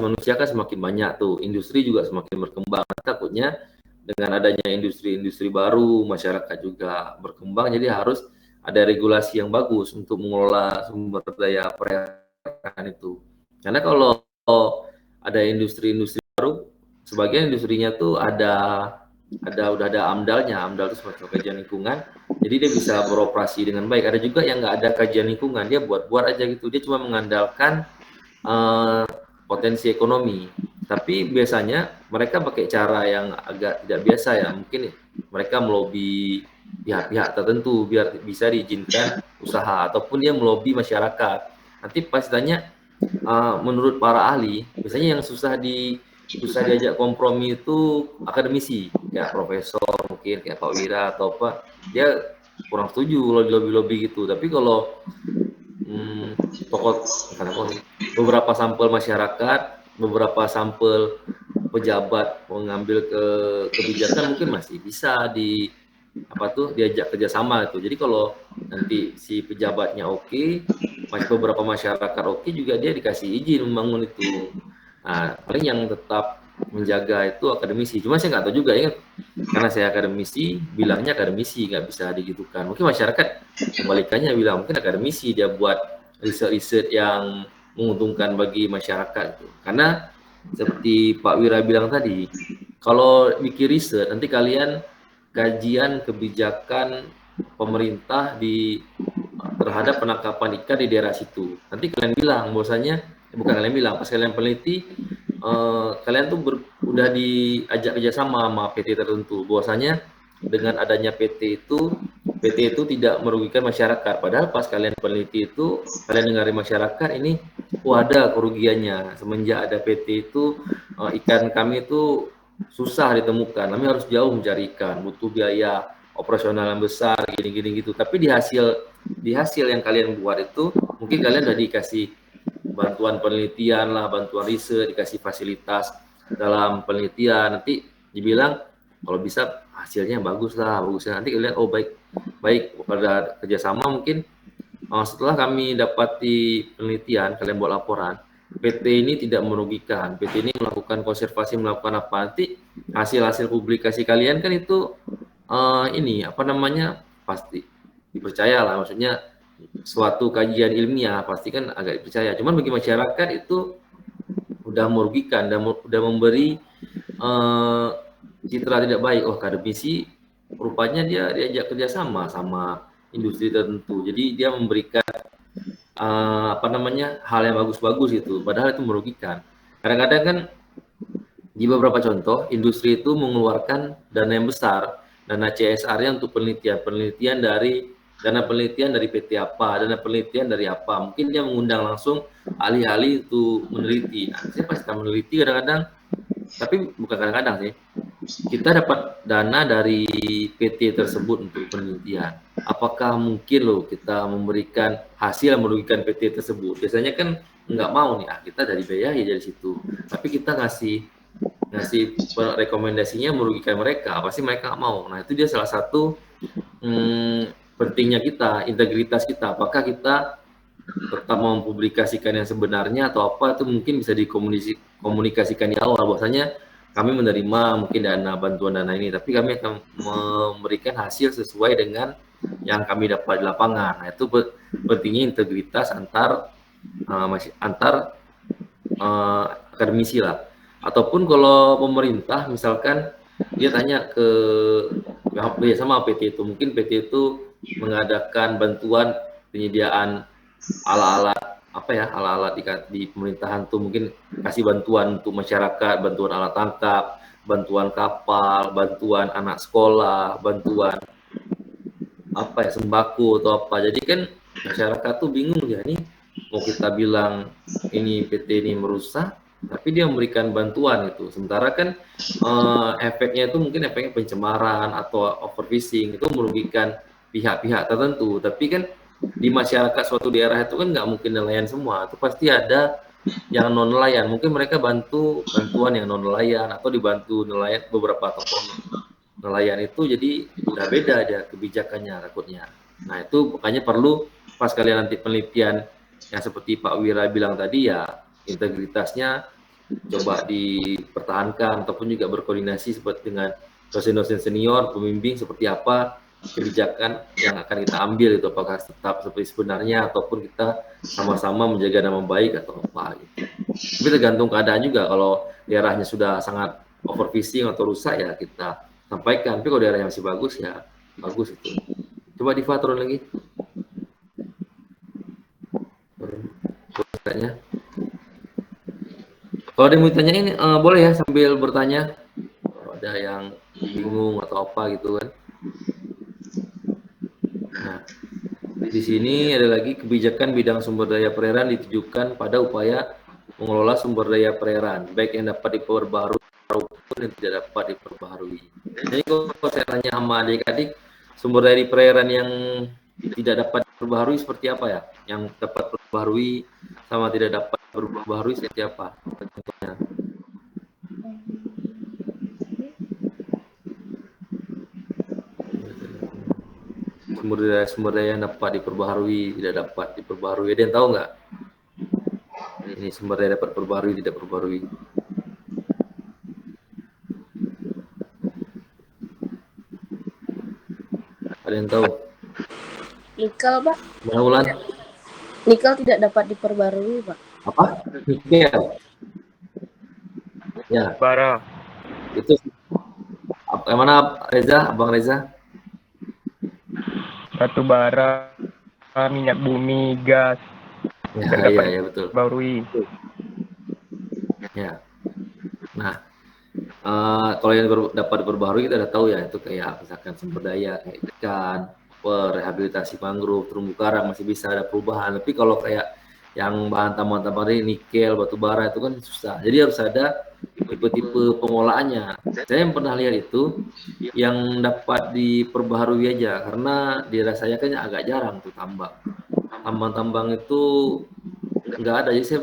manusia kan semakin banyak tuh, industri juga semakin berkembang. Takutnya dengan adanya industri-industri baru, masyarakat juga berkembang, jadi harus ada regulasi yang bagus untuk mengelola sumber daya perairan itu. Karena kalau ada industri-industri baru, sebagian industrinya tuh udah ada AMDAL-nya. AMDAL itu semacam kajian lingkungan, jadi dia bisa beroperasi dengan baik. Ada juga yang nggak ada kajian lingkungan, dia buat-buat aja gitu, dia cuma mengandalkan potensi ekonomi. Tapi biasanya mereka pakai cara yang agak tidak biasa ya, mungkin mereka melobi pihak-pihak tertentu biar bisa diizinkan usaha, ataupun dia melobi masyarakat. Nanti pas tanya, menurut para ahli, biasanya yang susah diajak kompromi itu akademisi, kayak profesor mungkin, kayak Pak Wira atau apa, dia kurang setuju lobby-lobby gitu. Tapi kalau tokoh beberapa sampel masyarakat, beberapa sampel pejabat mengambil kebijakan, mungkin masih bisa diajak kerjasama itu. Jadi kalau nanti si pejabatnya oke, beberapa masyarakat oke, juga dia dikasih izin membangun itu. Nah, paling yang tetap menjaga itu akademisi. Cuma saya nggak tahu juga ya, karena saya akademisi, bilangnya akademisi, nggak bisa digitukan. Mungkin masyarakat kebalikannya bilang, mungkin akademisi dia buat riset-riset yang menguntungkan bagi masyarakat. Karena seperti Pak Wira bilang tadi, kalau bikin riset, nanti kalian kajian kebijakan pemerintah terhadap penangkapan ikan di daerah situ. Nanti kalian bilang, bahwasanya, bukan kalian bilang, pas kalian peneliti, kalian tuh udah diajak kerjasama sama PT tertentu, bahwasanya dengan adanya PT itu tidak merugikan masyarakat. Padahal pas kalian peneliti itu, kalian dengar masyarakat ini, ada kerugiannya. Semenjak ada PT itu, ikan kami itu susah ditemukan. Kami harus jauh mencari ikan, butuh biaya operasional yang besar, gini-gini gitu. Tapi di hasil yang kalian buat itu, mungkin kalian udah dikasih bantuan penelitian lah, bantuan riset, dikasih fasilitas dalam penelitian. Nanti dibilang kalau bisa hasilnya bagus lah, bagusnya. Nanti kalian, oh baik pada kerjasama mungkin. Setelah kami dapati penelitian, kalian buat laporan, PT ini tidak merugikan, PT ini melakukan konservasi, melakukan apa, nanti hasil-hasil publikasi kalian kan itu pasti dipercaya lah, maksudnya suatu kajian ilmiah pasti kan agak dipercaya. Cuman bagi masyarakat itu udah merugikan dan udah memberi citra tidak baik. Oh, akademisi rupanya dia diajak kerjasama sama industri tertentu, jadi dia memberikan hal yang bagus-bagus itu, padahal itu merugikan. Kadang-kadang kan di beberapa contoh industri itu mengeluarkan dana yang besar, dana CSR-nya untuk penelitian dari PT apa, dana penelitian dari apa. Mungkin dia mengundang langsung ahli-ahli untuk meneliti. Nah, saya pasti meneliti kadang-kadang, tapi bukan kadang-kadang sih. Kita dapat dana dari PT tersebut untuk penelitian. Apakah mungkin kita memberikan hasil yang merugikan PT tersebut? Biasanya kan nggak mau nih, kita dari biaya dari situ. Tapi kita ngasih rekomendasinya merugikan mereka, pasti mereka nggak mau. Nah, itu dia salah satu pentingnya kita, integritas kita. Apakah kita tetap mempublikasikan yang sebenarnya atau apa, itu mungkin bisa dikomunikasikan di awal, bahwasanya kami menerima mungkin bantuan dana ini, tapi kami akan memberikan hasil sesuai dengan yang kami dapat di lapangan. Nah, itu pentingnya integritas antar akademisi lah. Ataupun kalau pemerintah misalkan dia tanya sama PT itu, mungkin PT itu mengadakan bantuan penyediaan alat-alat di pemerintahan tuh, mungkin kasih bantuan untuk masyarakat, bantuan alat tangkap, bantuan kapal, bantuan anak sekolah, bantuan sembako atau apa. Jadi kan masyarakat tuh bingung ya, ini mau kita bilang ini PT ini merusak, tapi dia memberikan bantuan itu. Sementara kan efeknya itu mungkin efeknya pencemaran atau overfishing, itu merugikan pihak-pihak tertentu. Tapi kan di masyarakat suatu daerah itu kan nggak mungkin nelayan semua, itu pasti ada yang non nelayan. Mungkin mereka bantuan yang non nelayan, atau dibantu nelayan, beberapa tokoh nelayan itu, jadi udah beda aja kebijakannya takutnya. Nah, itu makanya perlu pas kalian nanti penelitian yang seperti Pak Wira bilang tadi ya, integritasnya coba dipertahankan ataupun juga berkoordinasi seperti dengan dosen-dosen senior, pembimbing seperti apa kebijakan yang akan kita ambil itu, apakah tetap seperti sebenarnya ataupun kita sama-sama menjaga nama baik atau apa gitu. Tapi tergantung keadaan juga, kalau daerahnya sudah sangat overfishing atau rusak ya kita sampaikan, tapi kalau daerah yang masih bagus ya bagus itu. Coba Diva turun lagi. Tanya. Kalau ada yang mau ditanyain boleh ya sambil bertanya. Kalau ada yang bingung atau apa gitu kan. Nah, di sini ada lagi kebijakan bidang sumber daya perairan ditujukan pada upaya mengelola sumber daya perairan, baik yang dapat diperbarui maupun yang tidak dapat diperbarui. Jadi kalau saya tanya sama adik-adik, sumber daya di perairan yang tidak dapat diperbarui seperti apa ya? Yang dapat diperbarui sama tidak dapat diperbarui seperti apa? Contohnya. Sumber daya yang dapat diperbaharui, tidak dapat diperbaharui. Ada yang tahu nggak? Ini sumber daya dapat diperbaharui, tidak diperbaharui. Ada yang tahu? Nikel, Pak. Mana Ulan? Nikel tidak dapat diperbarui, Pak. Apa? Nikel. Ya. Bara. Itu yang mana Reza? Abang Reza? Batu bara, minyak bumi, gas. Ya, betul. Barui. Ya. Nah, kalau yang dapat diperbaharui kita udah tahu ya, itu kayak misalkan sumber daya kayak ikan, rehabilitasi mangrove, terumbu karang masih bisa ada perubahan. Tapi kalau kayak yang bahan tambang-tambang ini nikel, batu bara itu kan susah. Jadi harus ada tipe-tipe pengolahannya. Saya yang pernah lihat itu yang dapat diperbaharui aja, karena di daerah saya kan agak jarang tuh tambang. Tambang-tambang itu nggak ada, jadi saya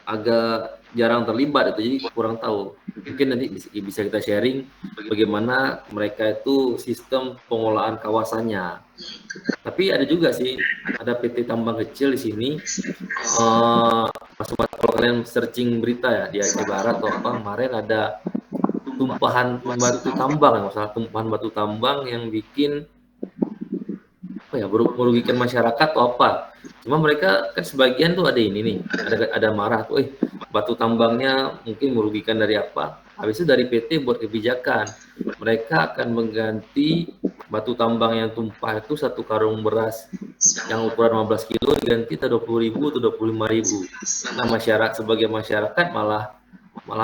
agak jarang terlibat itu, jadi kurang tahu. Mungkin nanti bisa kita sharing bagaimana mereka itu sistem pengolahan kawasannya. Tapi ada juga sih, ada PT tambang kecil di sini. Kalau kalian searching berita ya di Aceh Barat atau apa, kemarin ada tumpahan batu tambang, masalah tumpahan batu tambang yang bikin apa ya, merugikan masyarakat atau apa. Cuma mereka kan sebagian tuh ada ini nih, ada marah tuh, batu tambangnya mungkin merugikan dari apa. Habis itu dari PT buat kebijakan, mereka akan mengganti batu tambang yang tumpah itu satu karung beras yang ukuran 15 kilo diganti 20.000 atau 25.000. Nah, masyarakat sebagai masyarakat malah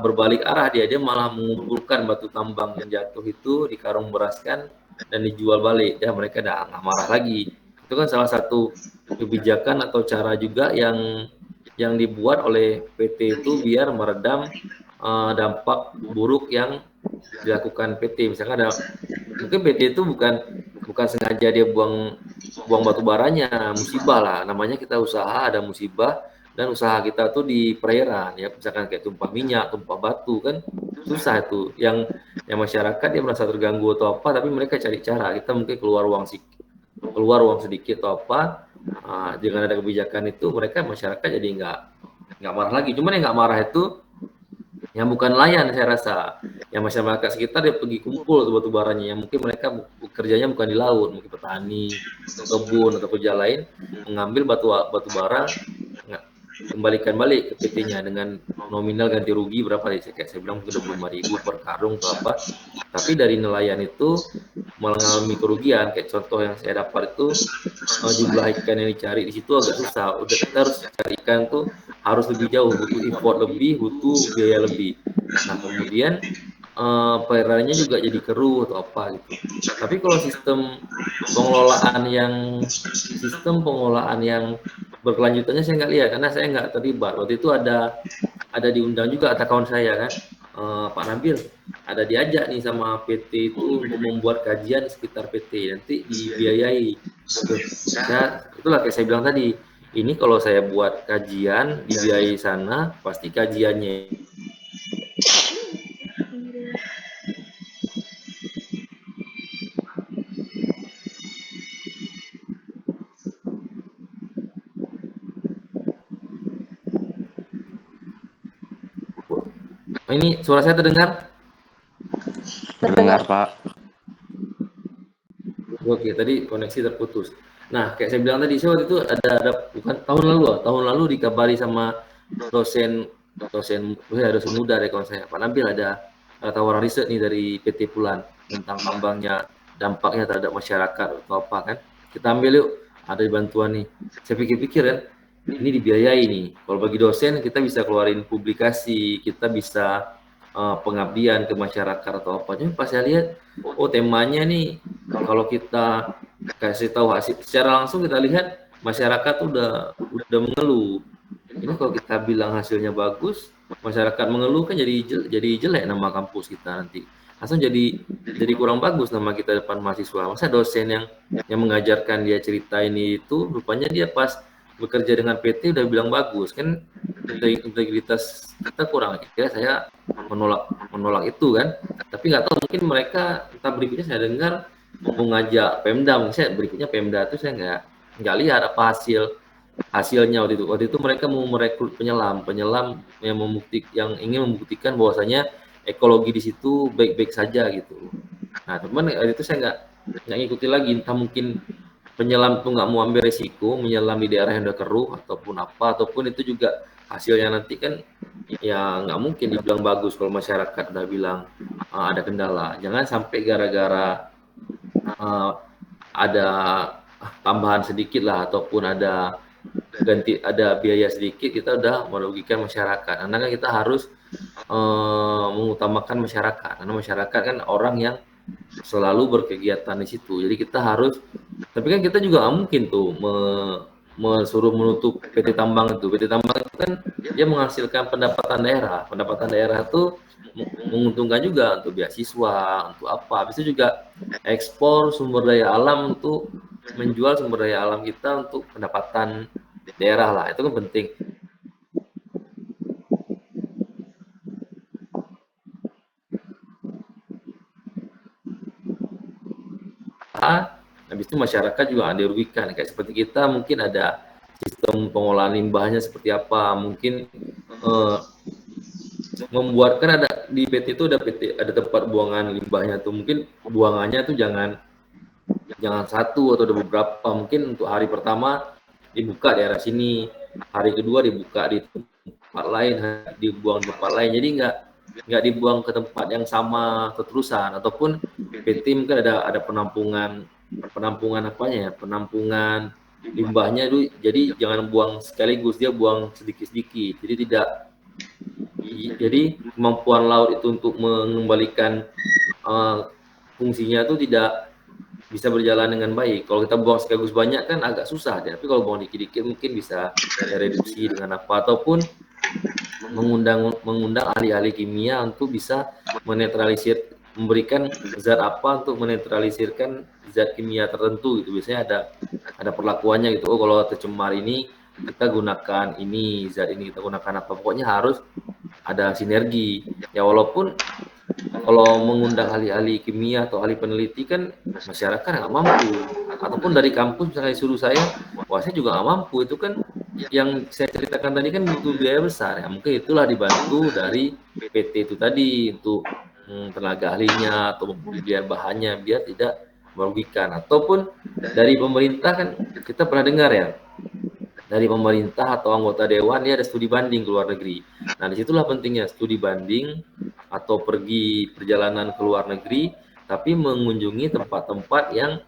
berbalik arah, dia malah mengumpulkan batu tambang yang jatuh itu di karung beras kan dan dijual balik, ya mereka nggak marah lagi. Itu kan salah satu kebijakan atau cara juga yang dibuat oleh PT itu biar meredam dampak buruk yang dilakukan PT. Misalkan mungkin PT itu bukan sengaja dia buang batu baranya, musibah lah namanya, kita usaha ada musibah dan usaha kita tuh di perairan ya, misalkan kayak tumpah minyak, tumpah batu kan susah itu, yang masyarakat dia merasa terganggu atau apa, tapi mereka cari cara, kita mungkin keluar uang sedikit atau apa. Dengan ada kebijakan itu mereka masyarakat jadi nggak marah lagi. Cuman yang nggak marah itu yang bukan nelayan, saya rasa yang masyarakat sekitar dia pergi kumpul tuh batu baranya, yang mungkin mereka kerjanya bukan di laut, mungkin petani, kebun atau kerja lain, mengambil batu bara, kembalikan balik ke PT-nya dengan nominal ganti rugi berapa, kayak saya bilang mungkin 25.000 per karung atau apa. Tapi dari nelayan itu mengalami kerugian, kayak contoh yang saya dapat itu jumlah ikan yang dicari di situ agak susah. Udah kita harus cari ikan tuh harus lebih jauh, butuh import lebih, butuh biaya lebih. Nah, kemudian perairannya juga jadi keruh atau apa gitu. Tapi kalau sistem pengolahan yang berkelanjutannya saya nggak lihat, karena saya nggak terlibat. Waktu itu ada diundang juga kata kawan saya kan, Pak Nabil, ada diajak nih sama PT itu untuk membuat kajian di sekitar PT, nanti dibiayai. Itulah kayak saya bilang tadi, ini kalau saya buat kajian dibiayai sana, pasti kajiannya Ini suara saya terdengar? Terdengar, Pak. Oke, tadi koneksi terputus. Nah, kayak saya bilang tadi, saya waktu itu ada bukan tahun lalu dikabari sama dosen muda dari kawan saya, Pak Nabil, ada tawaran riset nih dari PT Pulan tentang tambangnya, dampaknya terhadap masyarakat atau apa kan. Kita ambil yuk, ada bantuan nih. Saya pikir-pikir kan, ini dibiayai nih. Kalau bagi dosen kita bisa keluarin publikasi, kita bisa pengabdian ke masyarakat atau apa. Cuma pas saya lihat, oh temanya nih kalau kita kasih tahu hasil secara langsung, kita lihat masyarakat udah mengeluh. Ini kalau kita bilang hasilnya bagus, masyarakat mengeluh kan jadi jelek nama kampus kita nanti. Langsung jadi kurang bagus nama kita depan mahasiswa. Masa dosen yang mengajarkan dia cerita ini itu rupanya dia pas bekerja dengan PT udah bilang bagus kan, integritas kita kurang. Kira saya menolak itu kan, tapi nggak tahu mungkin mereka entah berikutnya saya dengar mau ngajak Pemda, mungkin saya berikutnya Pemda itu saya nggak lihat apa hasilnya waktu itu mereka mau merekrut penyelam yang ingin membuktikan bahwasanya ekologi di situ baik-baik saja gitu. Nah teman itu saya nggak ngikuti lagi, entah mungkin penyelam tuh nggak mau ambil resiko menyelam di daerah yang udah keruh ataupun itu juga hasilnya nanti kan ya nggak mungkin dibilang bagus kalau masyarakat udah bilang ada kendala. Jangan sampai gara-gara ada tambahan sedikit lah ataupun ada biaya sedikit kita udah merugikan masyarakat. Karena kan kita harus mengutamakan masyarakat, karena masyarakat kan orang yang selalu berkegiatan di situ. Jadi kita harus, tapi kan kita juga nggak mungkin tuh suruh menutup PT Tambang itu. PT Tambang itu kan dia menghasilkan pendapatan daerah. Pendapatan daerah itu menguntungkan juga untuk beasiswa, untuk apa. Bisa juga ekspor sumber daya alam untuk menjual sumber daya alam kita untuk pendapatan daerah lah. Itu kan penting. Habis itu masyarakat juga ada dirugikan. Kayak seperti kita mungkin ada sistem pengolahan limbahnya seperti apa, mungkin membuatkan ada di PT itu ada tempat buangan limbahnya tuh, mungkin buangannya tuh jangan satu atau ada beberapa, mungkin untuk hari pertama dibuka di daerah sini, hari kedua dibuka di tempat lain, dibuang di tempat lain, jadi nggak dibuang ke tempat yang sama keterusan. Ataupun PT mungkin ada penampungan penampungan limbahnya itu, jadi jangan buang sekaligus, dia buang sedikit-sedikit, jadi kemampuan laut itu untuk mengembalikan fungsinya itu tidak bisa berjalan dengan baik. Kalau kita buang sekaligus banyak kan agak susah, tapi kalau buang dikit-dikit mungkin bisa reduksi dengan apa, ataupun mengundang ahli-ahli kimia untuk bisa memberikan zat apa untuk menetralisirkan zat kimia tertentu gitu. Biasanya ada perlakuannya gitu. Oh kalau tercemar ini kita gunakan ini, zat ini kita gunakan apa. Pokoknya harus ada sinergi. Ya walaupun kalau mengundang ahli-ahli kimia atau ahli peneliti kan masyarakat nggak mampu, ataupun dari kampus misalnya disuruh saya, wah saya juga nggak mampu. Itu kan yang saya ceritakan tadi kan butuh biaya besar ya. Mungkin itulah dibantu dari PT itu tadi untuk tenaga ahlinya atau pembelian bahannya biar tidak merugikan. Ataupun dari pemerintah kan kita pernah dengar ya, dari pemerintah atau anggota dewan dia ada studi banding ke luar negeri. Nah disitulah pentingnya studi banding atau pergi perjalanan ke luar negeri, tapi mengunjungi tempat-tempat yang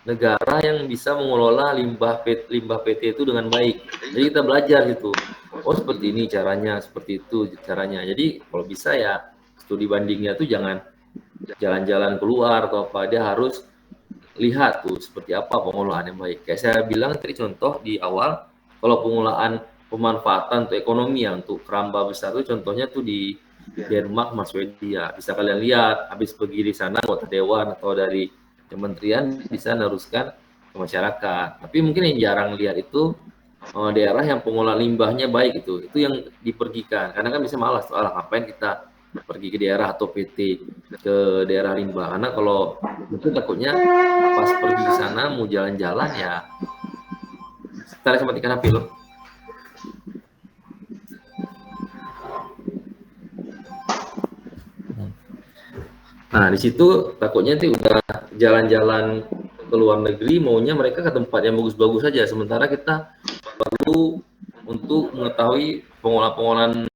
negara yang bisa mengelola limbah PT itu dengan baik. Jadi kita belajar gitu. Oh seperti ini caranya, seperti itu caranya. Jadi kalau bisa ya studi bandingnya tuh jangan jalan-jalan keluar atau apa, dia harus lihat tuh seperti apa pengolahan yang baik. Kayak saya bilang tadi contoh di awal, kalau pengolahan pemanfaatan untuk ekonomi ya, untuk keramba besar itu contohnya tuh di Denmark sama Swedia. Bisa kalian lihat, habis pergi di sana anggota dewan atau dari kementerian bisa meneruskan ke masyarakat. Tapi mungkin yang jarang lihat itu daerah yang pengolahan limbahnya baik itu yang dipergikan. Karena kan bisa malas, ngapain kita pergi ke daerah atau PT ke daerah limbah, karena kalau itu takutnya pas pergi ke sana mau jalan-jalan ya setelah saya matikan HP lo. Nah, di situ takutnya nanti udah jalan-jalan ke luar negeri, maunya mereka ke tempat yang bagus-bagus saja. Sementara kita perlu untuk mengetahui pengolahan-pengolahan